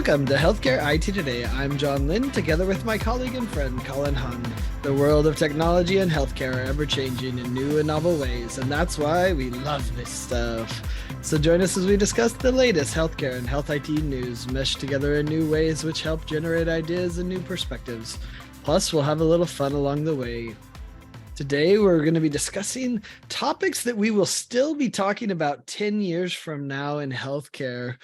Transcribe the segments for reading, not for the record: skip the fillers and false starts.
Welcome to Healthcare IT Today. I'm John Lynn, together with my colleague and friend, Colin Hung. The world of technology and healthcare are ever-changing in new and novel ways, and that's why we love this stuff. So join us as we discuss the latest healthcare and health IT news, meshed together in new ways which help generate ideas and new perspectives. Plus, we'll have a little fun along the way. Today, we're going to be discussing topics that we will still be talking about 10 years from now in healthcare.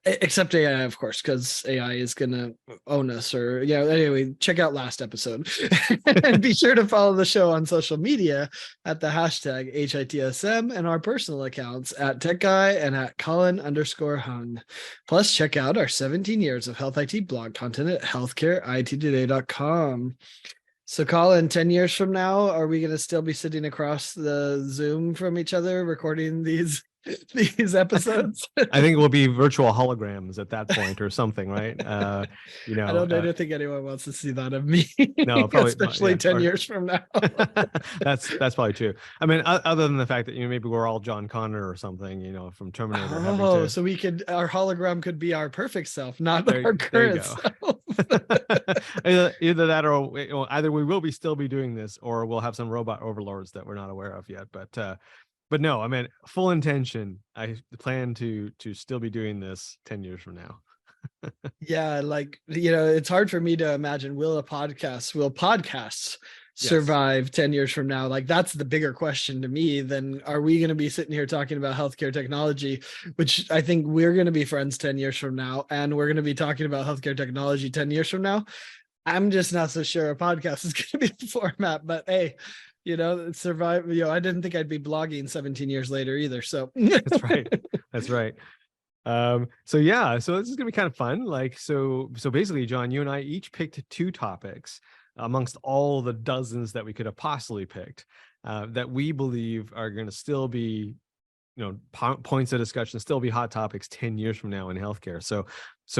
Except AI, of course, because AI is going to own us. Or, anyway, check out last episode. And be sure to follow the show on social media at the hashtag HITSM and our personal accounts at TechGuy and at Colin_Hung. Plus, check out our 17 years of health IT blog content at healthcareittoday.com. So, Colin, 10 years from now, are we going to still be sitting across the Zoom from each other recording these episodes? I think it will be virtual holograms at that point or something, right? I don't think anyone wants to see that of me. No, probably especially 10 years from now. That's probably true. I mean, other than the fact that maybe we're all John Connor or something, from Terminator. So our hologram could be our perfect self, not our current self. Either that, or either we will still be doing this, or we'll have some robot overlords that we're not aware of yet. But no, I mean, full intention. I plan to still be doing this 10 years from now. Yeah, it's hard for me to imagine will podcasts survive 10 years from now? Like, that's the bigger question to me than are we going to be sitting here talking about healthcare technology, which I think we're going to be friends 10 years from now, and we're going to be talking about healthcare technology 10 years from now. I'm just not so sure a podcast is going to be the format, but hey, survive. I didn't think I'd be blogging 17 years later either. So That's right. So this is gonna be kind of fun. So basically, John, you and I each picked two topics amongst all the dozens that we could have possibly picked that we believe are going to still be, points of discussion, still be hot topics 10 years from now in healthcare. So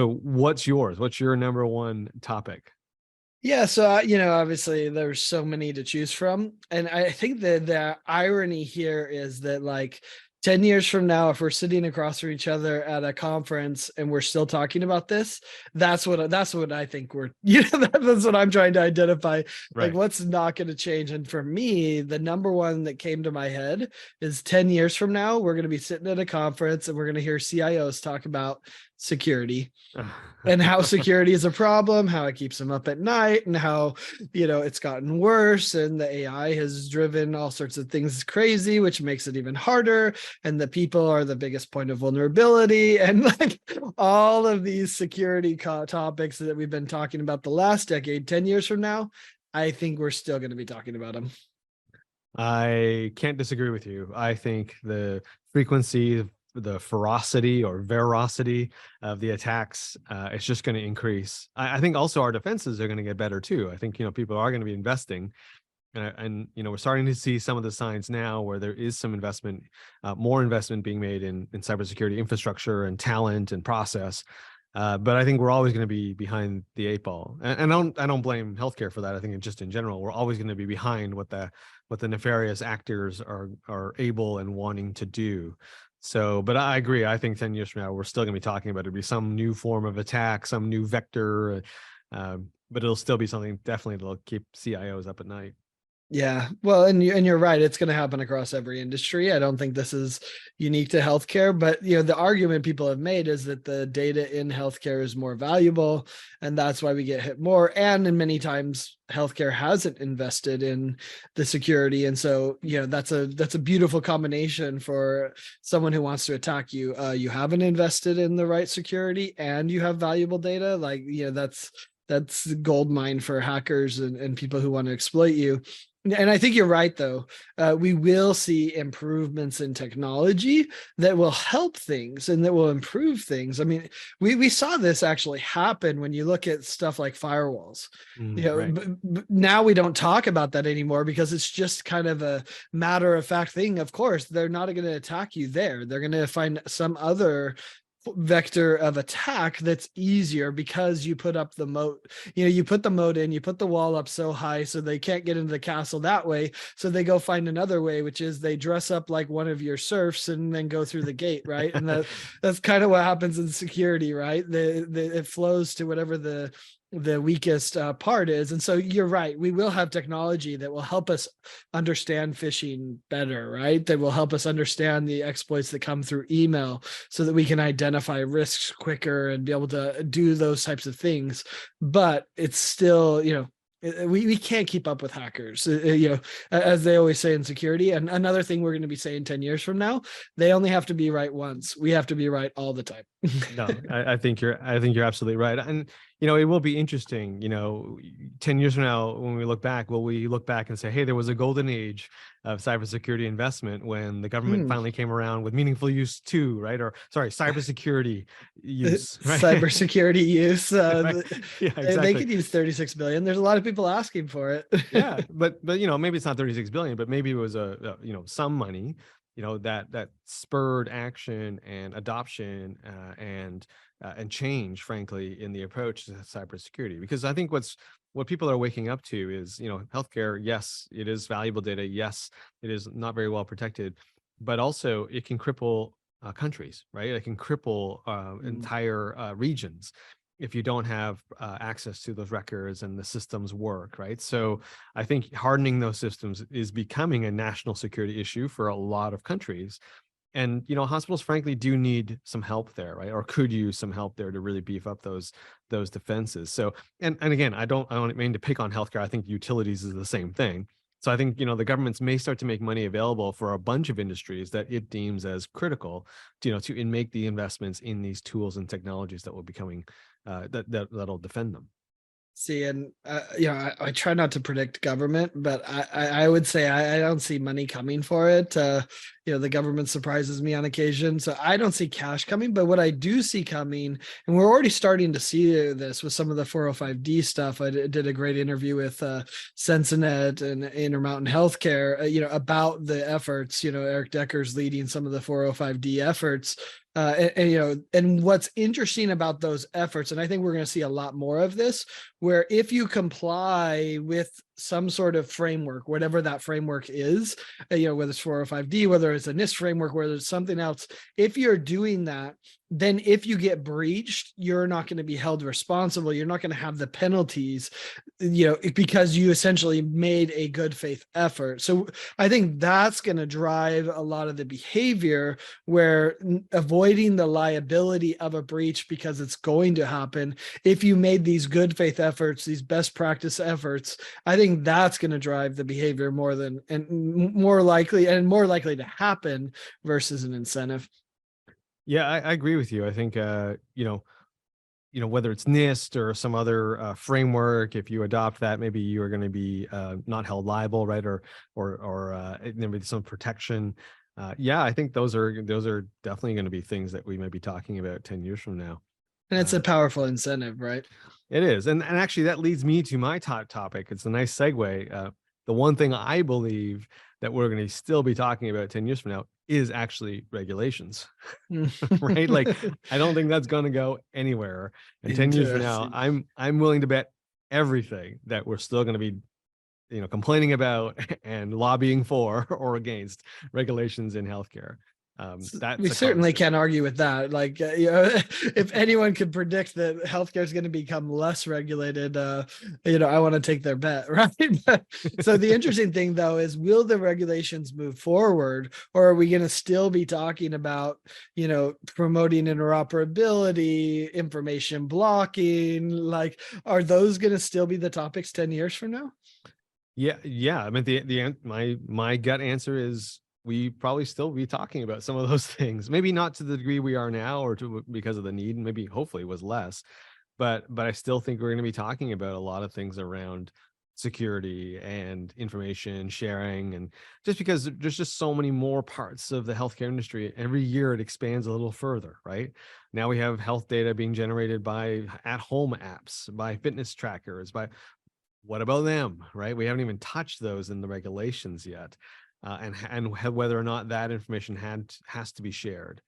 what's yours? What's your number one topic? Yeah, so obviously there's so many to choose from, and I think that the irony here is that 10 years from now, if we're sitting across from each other at a conference and we're still talking about this, that's what I think that's what I'm trying to identify. Right. Like, what's not going to change? And for me, the number one that came to my head is 10 years from now, we're going to be sitting at a conference and we're going to hear CIOs talk about security and how security is a problem, how it keeps them up at night, and how, it's gotten worse, and the AI has driven all sorts of things crazy, which makes it even harder. And the people are the biggest point of vulnerability, and all of these security topics that we've been talking about the last decade. 10 years from now, I think we're still going to be talking about them. I can't disagree with you. I think the frequency, the ferocity or veracity of the attacks, it's just going to increase. I think also our defenses are going to get better too. I think, people are going to be investing. And we're starting to see some of the signs now where there is some investment, more investment being made in cybersecurity infrastructure and talent and process. But I think we're always going to be behind the eight ball. And I don't blame healthcare for that. I think just in general, we're always going to be behind what the nefarious actors are able and wanting to do. So, but I agree. I think 10 years from now, we're still going to be talking about it'll be some new form of attack, some new vector, but it'll still be something definitely that'll keep CIOs up at night. Yeah, well, and you're right. It's going to happen across every industry. I don't think this is unique to healthcare, but the argument people have made is that the data in healthcare is more valuable, and that's why we get hit more. And in many times, healthcare hasn't invested in the security, and so that's a beautiful combination for someone who wants to attack you. You haven't invested in the right security, and you have valuable data. That's the gold mine for hackers and people who want to exploit you. And I think you're right, though. We will see improvements in technology that will help things and that will improve things. I mean, we saw this actually happen when you look at stuff like firewalls. Right. Now we don't talk about that anymore because it's just kind of a matter of fact thing. Of course, they're not going to attack you there. They're going to find some other vector of attack that's easier because you put up the moat. You put the moat in, you put the wall up so high so they can't get into the castle that way, so they go find another way, which is they dress up like one of your serfs and then go through the gate, right? And that's kind of what happens in security, right? It flows to whatever the weakest part is. And so you're right, we will have technology that will help us understand phishing better, right? That will help us understand the exploits that come through email so that we can identify risks quicker and be able to do those types of things. But it's still, we can't keep up with hackers, as they always say in security. And another thing we're going to be saying 10 years from now, they only have to be right once. We have to be right all the time. No, I think you're absolutely right. And it will be interesting, 10 years from now, when we look back, will we look back and say, hey, there was a golden age of cybersecurity investment when the government finally came around with meaningful use too, right? Or sorry, cybersecurity use, right? Cybersecurity use. Right? Yeah, exactly. They could use 36 billion. There's a lot of people asking for it. Yeah, but maybe it's not 36 billion, but maybe it was some money, that spurred action and adoption and change, frankly, in the approach to cybersecurity. Because I think what people are waking up to is, healthcare, yes, it is valuable data. Yes, it is not very well protected, but also it can cripple countries, right? It can cripple entire regions if you don't have access to those records and the systems work, right? So I think hardening those systems is becoming a national security issue for a lot of countries. And hospitals frankly do need some help there, right? Or could use some help there to really beef up those defenses. So and again, I don't mean to pick on healthcare. I think utilities is the same thing. So I think the governments may start to make money available for a bunch of industries that it deems as critical, to make the investments in these tools and technologies that will be coming, that'll defend them. See, and I try not to predict government, but I would say I don't see money coming for it. The government surprises me on occasion, so I don't see cash coming. But what I do see coming, and we're already starting to see this with some of the 405D stuff. I did a great interview with Sensinet and Intermountain Healthcare, about the efforts. Eric Decker's leading some of the 405D efforts. And what's interesting about those efforts, and I think we're going to see a lot more of this, where if you comply with some sort of framework, whatever that framework is, whether it's 405D, whether it's a NIST framework, whether it's something else, if you're doing that, then if you get breached, you're not going to be held responsible. You're not going to have the penalties, because you essentially made a good faith effort. So I think that's going to drive a lot of the behavior where avoiding the liability of a breach, because it's going to happen if you made these good faith efforts, these best practice efforts. I think that's going to drive the behavior more likely to happen versus an incentive. Yeah, I agree with you. I think whether it's NIST or some other framework, if you adopt that, maybe you are going to be not held liable, right? Or there may be some protection. Yeah, I think those are definitely going to be things that we might be talking about 10 years from now. And it's a powerful incentive, right? It is. And actually that leads me to my top topic. It's a nice segue. The one thing I believe that we're going to still be talking about 10 years from now is actually regulations, right? Like, I don't think that's going to go anywhere. And 10 years from now, I'm willing to bet everything that we're still going to be, complaining about and lobbying for or against regulations in healthcare. We certainly can't argue with that. Like, if anyone could predict that healthcare is going to become less regulated, I want to take their bet, right? So the interesting thing, though, is will the regulations move forward, or are we going to still be talking about, promoting interoperability, information blocking? Like, are those going to still be the topics 10 years from now? Yeah. I mean, my gut answer is we probably still be talking about some of those things. Maybe not to the degree we are now, or because of the need, and maybe hopefully it was less. But I still think we're going to be talking about a lot of things around security and information sharing, and just because there's just so many more parts of the healthcare industry. Every year it expands a little further, right? Now we have health data being generated by at-home apps, by fitness trackers, by what about them, right? We haven't even touched those in the regulations yet. And whether or not that information has to be shared.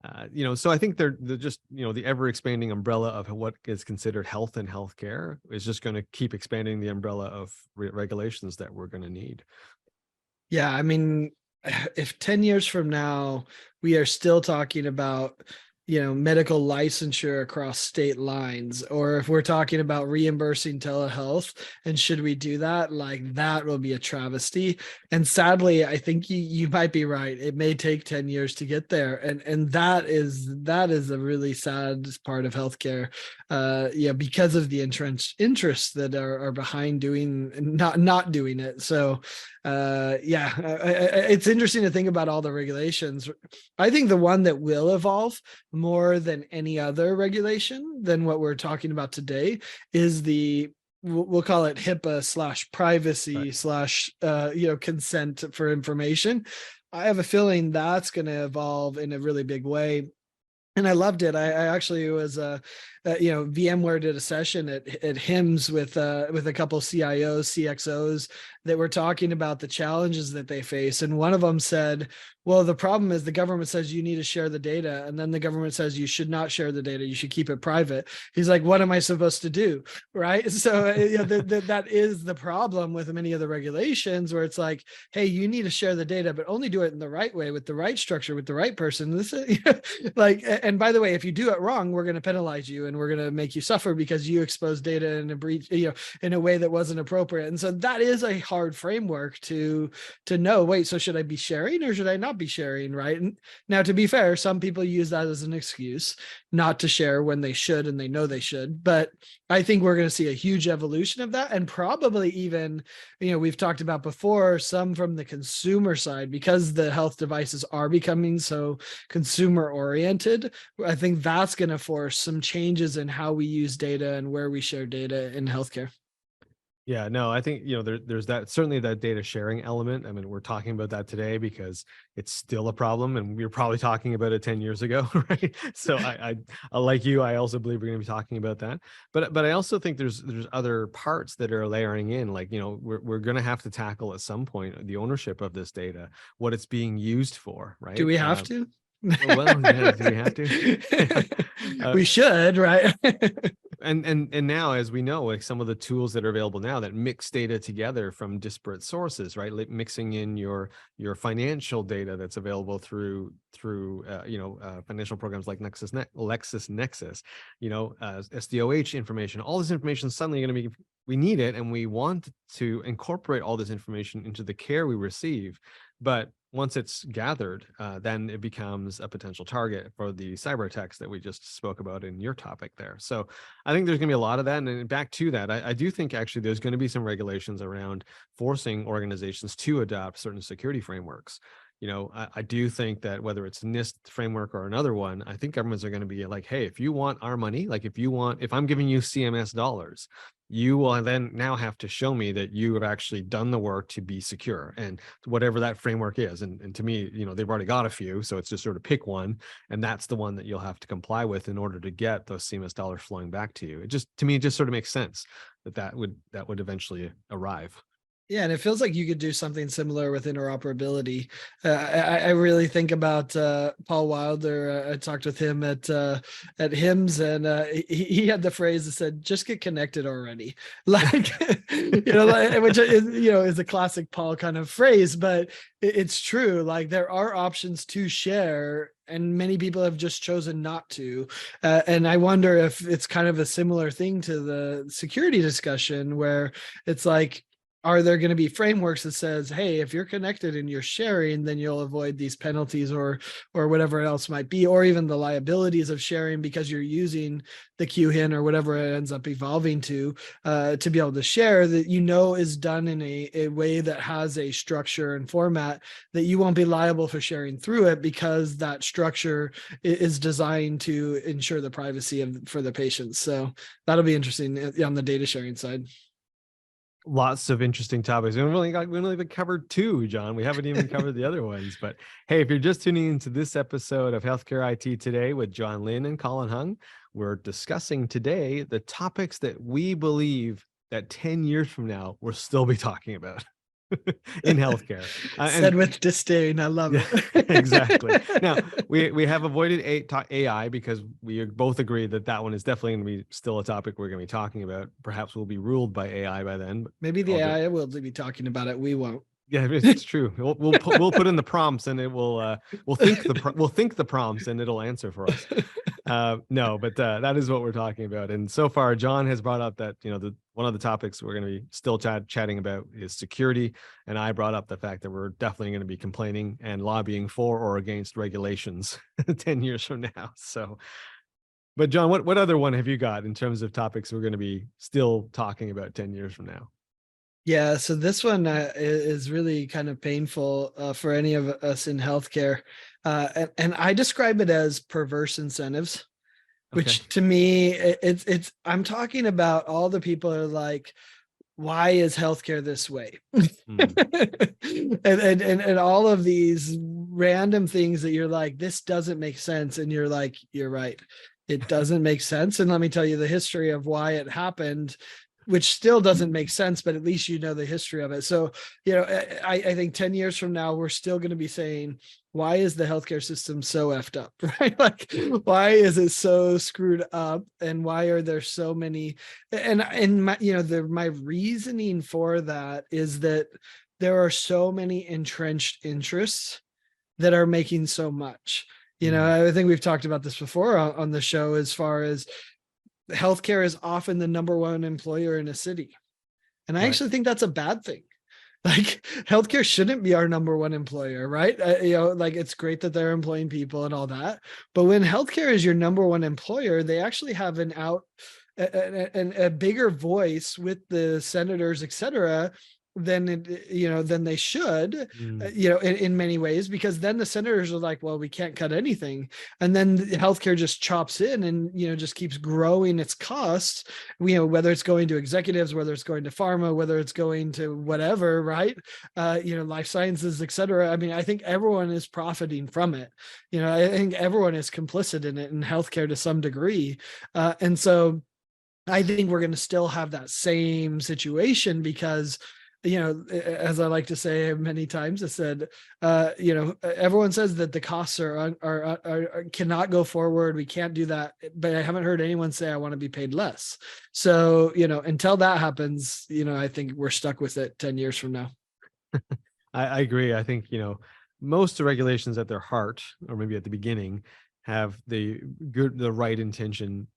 So I think they're just, the ever expanding umbrella of what is considered health and healthcare is just going to keep expanding the umbrella of regulations that we're going to need. Yeah, I mean, if 10 years from now we are still talking about, medical licensure across state lines, or if we're talking about reimbursing telehealth, and should we do that, like that will be a travesty. And sadly, I think you might be right. It may take 10 years to get there. And that is a really sad part of healthcare. Yeah, because of the entrenched interests that are behind doing not doing it. So yeah, it's interesting to think about all the regulations. I think the one that will evolve more than any other regulation than what we're talking about today is we'll call it HIPAA slash Right. privacy slash consent for information. I have a feeling that's going to evolve in a really big way. And I loved it. I actually was VMware did a session at HIMSS with a couple CIOs, CXOs that were talking about the challenges that they face. And one of them said, well, the problem is the government says you need to share the data, and then the government says you should not share the data, you should keep it private. He's like, what am I supposed to do? Right. So that is the problem with many of the regulations, where it's like, hey, you need to share the data, but only do it in the right way, with the right structure, with the right person. This is like, and by the way, if you do it wrong, we're going to penalize you and we're going to make you suffer because you exposed data in a breach, in a way that wasn't appropriate. And so that is a hard framework to know, wait, so should I be sharing or should I not be sharing? Right. And now, to be fair, some people use that as an excuse not to share when they should and they know they should. But I think we're going to see a huge evolution of that. And probably even, we've talked about before, some from the consumer side, because the health devices are becoming so consumer oriented. I think that's going to force some changes in how we use data and where we share data in healthcare. Yeah, no, I think, there's that, certainly that data sharing element. I mean, we're talking about that today because it's still a problem, and we were probably talking about it 10 years ago, right? So I like you, I also believe we're going to be talking about that. But I also think there's other parts that are layering in, like, we're going to have to tackle at some point the ownership of this data, what it's being used for, Do right? we have to? Well, yeah, do we have to? Yeah. We should, right? And now, as we know, like some of the tools that are available now that mix data together from disparate sources, right? Like mixing in your financial data that's available through financial programs like LexisNexis, SDOH information. All this information is suddenly going to be, we need it, and we want to incorporate all this information into the care we receive. But once it's gathered, then it becomes a potential target for the cyber attacks that we just spoke about in your topic there. So I think there's going to be a lot of that. And back to that, I do think actually there's going to be some regulations around forcing organizations to adopt certain security frameworks. I do think that whether it's NIST framework or another one, I think governments are going to be like, hey, if you want our money, like if I'm giving you CMS dollars, you will then now have to show me that you have actually done the work to be secure, and whatever that framework is. And to me, they've already got a few, so it's just sort of pick one, and that's the one that you'll have to comply with in order to get those CMS dollars flowing back to you. To me, it just sort of makes sense that would eventually arrive. Yeah, and it feels like you could do something similar with interoperability. I really think about Paul Wilder. I talked with him at HIMSS, and he had the phrase that said, "Just get connected already." Like, which is a classic Paul kind of phrase, but it's true. Like, there are options to share, and many people have just chosen not to. And I wonder if it's kind of a similar thing to the security discussion, where it's like, are there going to be frameworks that says, hey, if you're connected and you're sharing, then you'll avoid these penalties or whatever else might be, or even the liabilities of sharing because you're using the QHIN or whatever it ends up evolving to be able to share, that is done in a way that has a structure and format that you won't be liable for sharing through it, because that structure is designed to ensure the privacy for the patients. So that'll be interesting on the data sharing side. Lots of interesting topics. We only even covered two, John. We haven't even covered the other ones. But hey, if you're just tuning into this episode of Healthcare IT Today with John Lynn and Colin Hung, we're discussing today the topics that we believe that 10 years from now we'll still be talking about. in healthcare. Said And with disdain. I love yeah, exactly. Now it. we have avoided AI because we both agree that that one is definitely going to be still a topic we're going to be talking about. Perhaps we'll be ruled by AI by then. Maybe the All good. AI will be talking about it. We won't. Yeah, it's true. We'll put in the prompts and it will we'll think the prompts and it'll answer for us. No, but that is what we're talking about. And so far, John has brought up that the one of the topics we're going to be still chatting about is security, and I brought up the fact that we're definitely going to be complaining and lobbying for or against regulations 10 years from now. So, but John, what other one have you got in terms of topics we're going to be still talking about 10 years from now? Yeah, so this one is really kind of painful for any of us in healthcare. And I describe it as perverse incentives, Okay. which to me, it's I'm talking about all the people who are like, why is healthcare this way? Mm, And all of these random things that you're like, this doesn't make sense. And you're like, you're right. It doesn't make sense. And let me tell you the history of why it happened, which still doesn't make sense, but at least you know the history of it. So, I think 10 years from now, we're still going to be saying, why is the healthcare system so effed up, right? Like, why is it so screwed up? And why are there so many? And my, my reasoning for that is that there are so many entrenched interests that are making so much. mm, I think we've talked about this before on the show, as far as healthcare is often the number one employer in a city. And I right. actually think that's a bad thing. Like, healthcare shouldn't be our number one employer, right? Like, it's great that they're employing people and all that. But when healthcare is your number one employer, they actually have a bigger voice with the senators, et cetera, than they should, Mm, in many ways, because then the senators are like, well, we can't cut anything. And then healthcare just chops in and, just keeps growing its costs, whether it's going to executives, whether it's going to pharma, whether it's going to whatever, right? Life sciences, et cetera. I mean, I think everyone is profiting from it. I think everyone is complicit in it in healthcare to some degree. And so I think we're going to still have that same situation because, as I like to say many times, I said, everyone says that the costs are cannot go forward. We can't do that, but I haven't heard anyone say I want to be paid less. So, until that happens, I think we're stuck with it 10 years from now. I agree. I think most regulations at their heart, or maybe at the beginning, have the right intention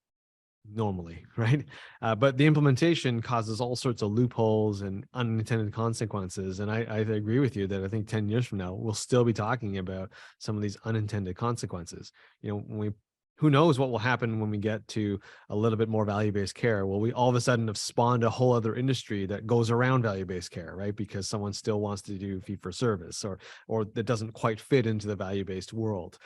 normally, right? But the implementation causes all sorts of loopholes and unintended consequences. And I agree with you that I think 10 years from now, we'll still be talking about some of these unintended consequences. Who knows what will happen when we get to a little bit more value-based care? Well, we all of a sudden have spawned a whole other industry that goes around value-based care, right? Because someone still wants to do fee for service, or that doesn't quite fit into the value-based world.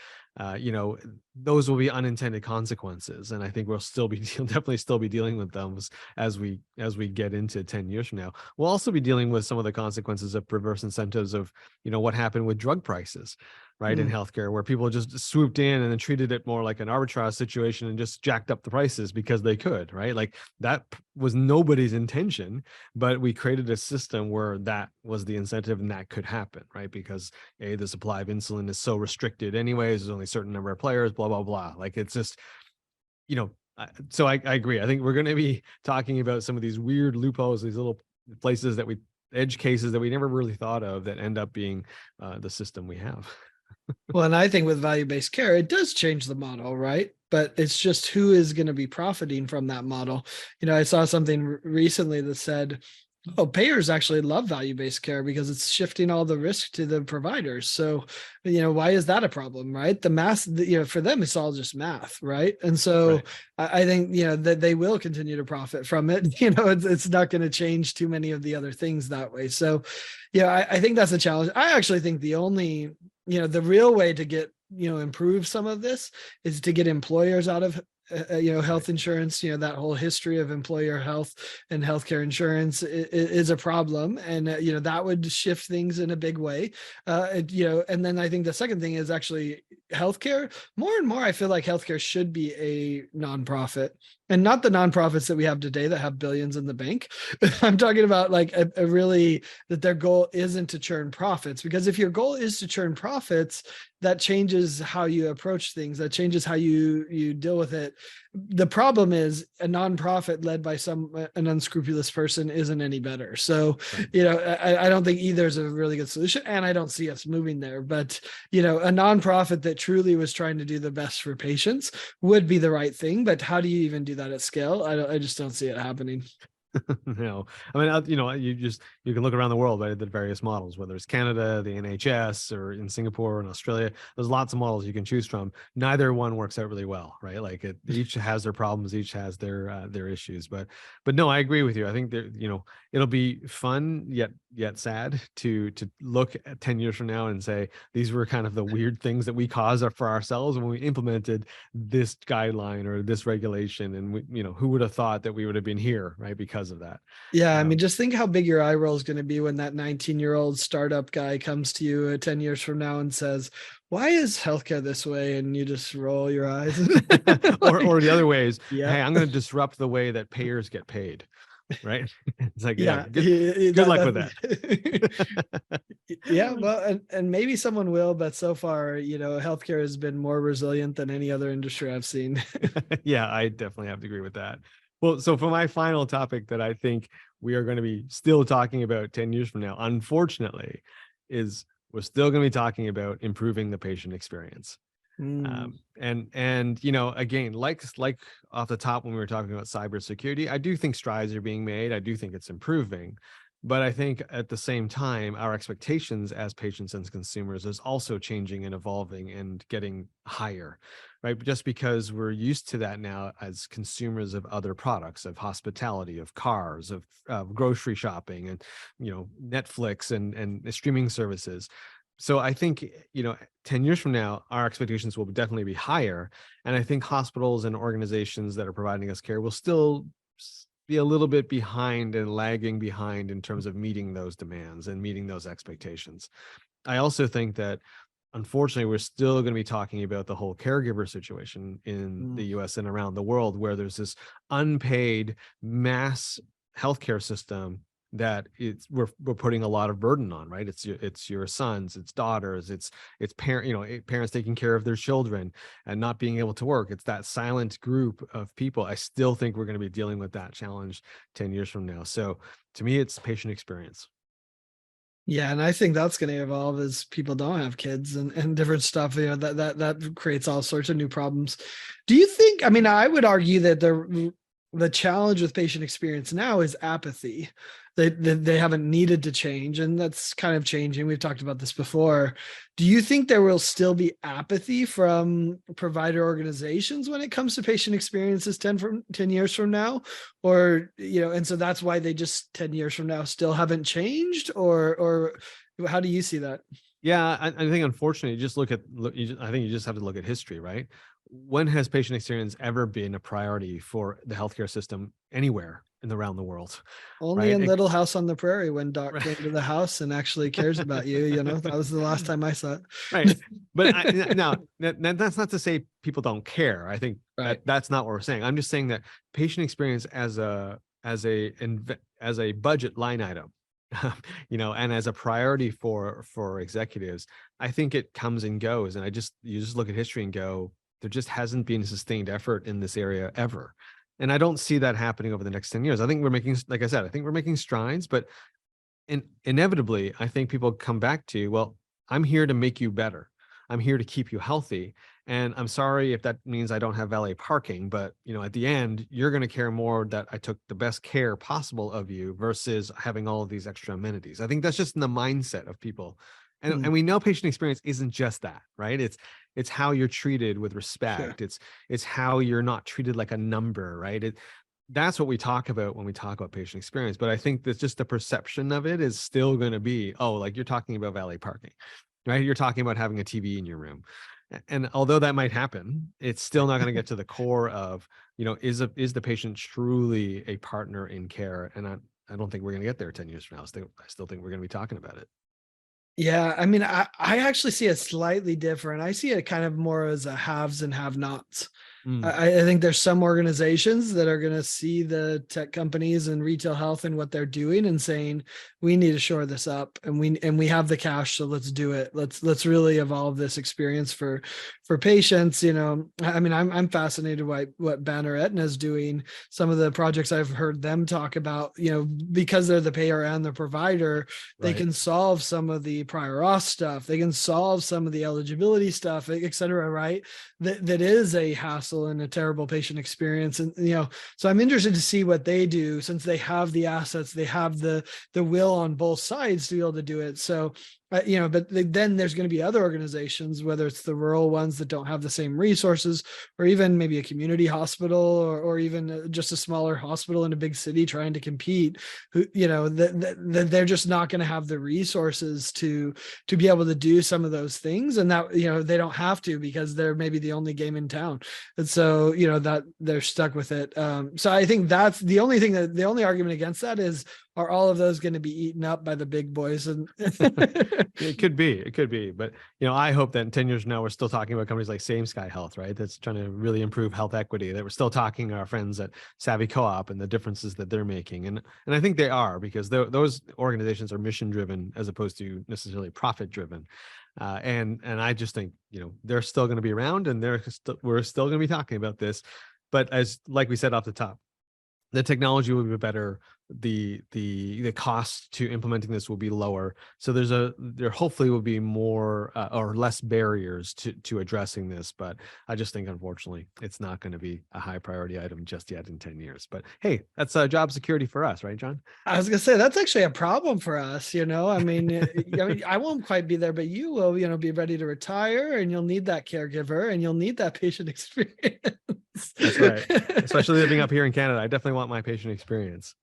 Those will be unintended consequences, and I think we'll still be definitely still be dealing with them as we get into 10 years from now. We'll also be dealing with some of the consequences of perverse incentives of what happened with drug prices, right, in Mm. healthcare, where people just swooped in and then treated it more like an arbitrage situation and just jacked up the prices because they could, right? Like, that was nobody's intention, but we created a system where that was the incentive and that could happen, right? Because the supply of insulin is so restricted anyways, there's only a certain number of players, blah blah blah. Like, it's just, so I agree. I think we're going to be talking about some of these weird loopholes, these little places edge cases that we never really thought of, that end up being the system we have. Well, and I think with value-based care, it does change the model, right? But it's just who is going to be profiting from that model. I saw something recently that said, oh, payers actually love value-based care because it's shifting all the risk to the providers. So, why is that a problem, right? The math, for them, it's all just math, right? And so Right. I think, that they will continue to profit from it. It's not going to change too many of the other things that way. So, I think that's a challenge. I actually think the real way to get, improve some of this is to get employers out of Right. health insurance, that whole history of employer health and healthcare insurance is a problem. And, that would shift things in a big way. And then I think the second thing is actually healthcare. More and more, I feel like healthcare should be a nonprofit, and not the nonprofits that we have today that have billions in the bank. I'm talking about like a really, that their goal isn't to churn profits, because if your goal is to churn profits, that changes how you approach things, that changes how you deal with it. The problem is a nonprofit led by an unscrupulous person isn't any better. So, Right. I don't think either is a really good solution, and I don't see us moving there. But, a nonprofit that truly was trying to do the best for patients would be the right thing. But how do you even do that at scale? I just don't see it happening. No, I mean, you can look around the world, right, at the various models, whether it's Canada, the NHS, or in Singapore and Australia. There's lots of models you can choose from. Neither one works out really well, right? Like each has their problems, each has their issues. But no, I agree with you. I think that it'll be fun yet sad to look at 10 years from now and say these were kind of the weird things that we caused for ourselves when we implemented this guideline or this regulation, and who would have thought that we would have been here, right, because of that. Yeah, I mean, Um, just think how big your eye roll is going to be when that 19-year-old startup guy comes to you 10 years from now and says, "Why is healthcare this way?" And you just roll your eyes. or the other way is, Yeah. hey, I'm going to disrupt the way that payers get paid, right? It's like, yeah, Yeah. good luck with that. Yeah. Well, and maybe someone will, but so far, healthcare has been more resilient than any other industry I've seen. Yeah, I definitely have to agree with that. Well, so for my final topic that I think we are going to be still talking about 10 years from now, unfortunately, is we're still going to be talking about improving the patient experience. Mm. And again, like off the top when we were talking about cybersecurity, I do think strides are being made. I do think it's improving, but I think at the same time, our expectations as patients and consumers is also changing and evolving and getting higher, right? Just because we're used to that now as consumers of other products, of hospitality, of cars, of grocery shopping, and Netflix and streaming services. So I think 10 years from now, our expectations will definitely be higher. And I think hospitals and organizations that are providing us care will still be a little bit behind and lagging behind in terms of meeting those demands and meeting those expectations. I also think that unfortunately, we're still going to be talking about the whole caregiver situation in the Mm. US and around the world, where there's this unpaid mass healthcare system that we're putting a lot of burden on, right? It's your sons, it's daughters, it's parents taking care of their children and not being able to work. It's that silent group of people. I still think we're going to be dealing with that challenge 10 years from now. So to me, it's patient experience. Yeah, and I think that's going to evolve as people don't have kids and different stuff. That creates all sorts of new problems. Do you think? I mean, I would argue that the challenge with patient experience now is apathy. They haven't needed to change, and that's kind of changing. We've talked about this before. Do you think there will still be apathy from provider organizations when it comes to patient experiences 10 years from now? Or, and so that's why they just 10 years from now still haven't changed? Or how do you see that? Yeah, I think unfortunately, just I think you just have to look at history, right? When has patient experience ever been a priority for the healthcare system anywhere around the world, Only right? in Little House on the Prairie, when Doc Right. came to the house and actually cares about you, that was the last time I saw Right. But now that's not to say people don't care. I think Right. that's not what we're saying. I'm just saying that patient experience as a budget line item, and as a priority for executives, I think it comes and goes. And you just look at history and go, there just hasn't been sustained effort in this area ever. And I don't see that happening over the next 10 years. I think we're making, like I said, I think we're making strides, but inevitably, I think people come back to, well, I'm here to make you better. I'm here to keep you healthy. And I'm sorry if that means I don't have valet parking, but at the end, you're going to care more that I took the best care possible of you versus having all of these extra amenities. I think that's just in the mindset of people. And Hmm. we know patient experience isn't just that, right? It's how you're treated with Sure. respect. It's how you're not treated like a number, right? That's what we talk about when we talk about patient experience. But I think that just the perception of it is still going to be, oh, like you're talking about valet parking, right? You're talking about having a TV in your room. And although that might happen, it's still not going to get to the core of, is the patient truly a partner in care? And I don't think we're going to get there 10 years from now. I still think we're going to be talking about it. Yeah, I mean, I actually see it slightly different. I see it kind of more as a haves and have-nots. Mm, I think there's some organizations that are going to see the tech companies and retail health and what they're doing and saying, we need to shore this up, and we have the cash, so let's do it. Let's really evolve this experience for patients. I mean, I'm fascinated by what Banner Aetna is doing. Some of the projects I've heard them talk about, because they're the payer and the provider, they right. can solve some of the prior auth stuff. They can solve some of the eligibility stuff, et cetera, right? That is a hassle and a terrible patient experience. And, so I'm interested to see what they do, since they have the assets, they have the will on both sides to be able to do it. So, but then there's going to be other organizations, whether it's the rural ones that don't have the same resources, or even maybe a community hospital, or even just a smaller hospital in a big city trying to compete, who, they're just not going to have the resources to be able to do some of those things. And that, they don't have to, because they're maybe the only game in town. And so, that they're stuck with it. So I think that's the only thing the only argument against that is, are all of those going to be eaten up by the big boys? And It could be, but I hope that in 10 years from now, we're still talking about companies like Same Sky Health, right? That's trying to really improve health equity, that we're still talking to our friends at Savvy Co-op and the differences that they're making. And I think they are, because those organizations are mission driven as opposed to necessarily profit driven. And I just think, they're still going to be around, and we're still going to be talking about this. But like we said off the top, the technology will be better. The cost to implementing this will be lower. So there hopefully will be more or less barriers to addressing this. But I just think, unfortunately, it's not going to be a high priority item just yet in 10 years. But hey, that's job security for us, right, John? I was gonna say that's actually a problem for us. I mean, I won't quite be there, but you will, be ready to retire, and you'll need that caregiver, and you'll need that patient experience. That's right. Especially living up here in Canada, I definitely want my patient experience.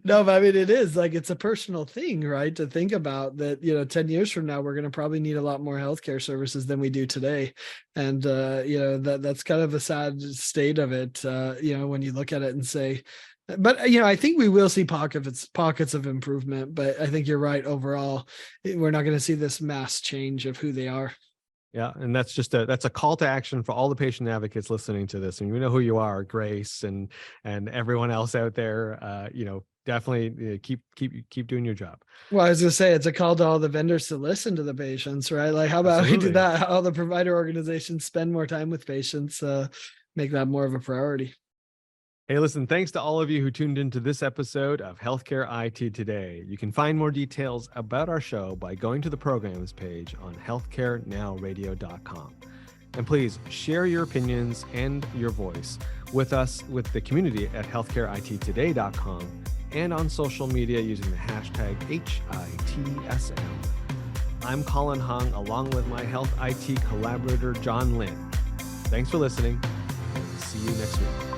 No, but I mean, it is like, it's a personal thing, right? To think about that, 10 years from now, we're going to probably need a lot more healthcare services than we do today. And, that's kind of a sad state of it, when you look at it and say, but, I think we will see pockets of improvement, but I think you're right. Overall, we're not going to see this mass change of who they are. Yeah, and that's a call to action for all the patient advocates listening to this. And you know who you are, Grace, and everyone else out there. Definitely keep doing your job. Well, I was gonna say, it's a call to all the vendors to listen to the patients, right? Like, how about we do that? How the provider organizations spend more time with patients, make that more of a priority. Hey, listen, thanks to all of you who tuned into this episode of Healthcare IT Today. You can find more details about our show by going to the programs page on healthcarenowradio.com. And please share your opinions and your voice with us, with the community at healthcareittoday.com, and on social media using the hashtag HITSM. I'm Colin Hung, along with my health IT collaborator, John Lynn. Thanks for listening, and see you next week.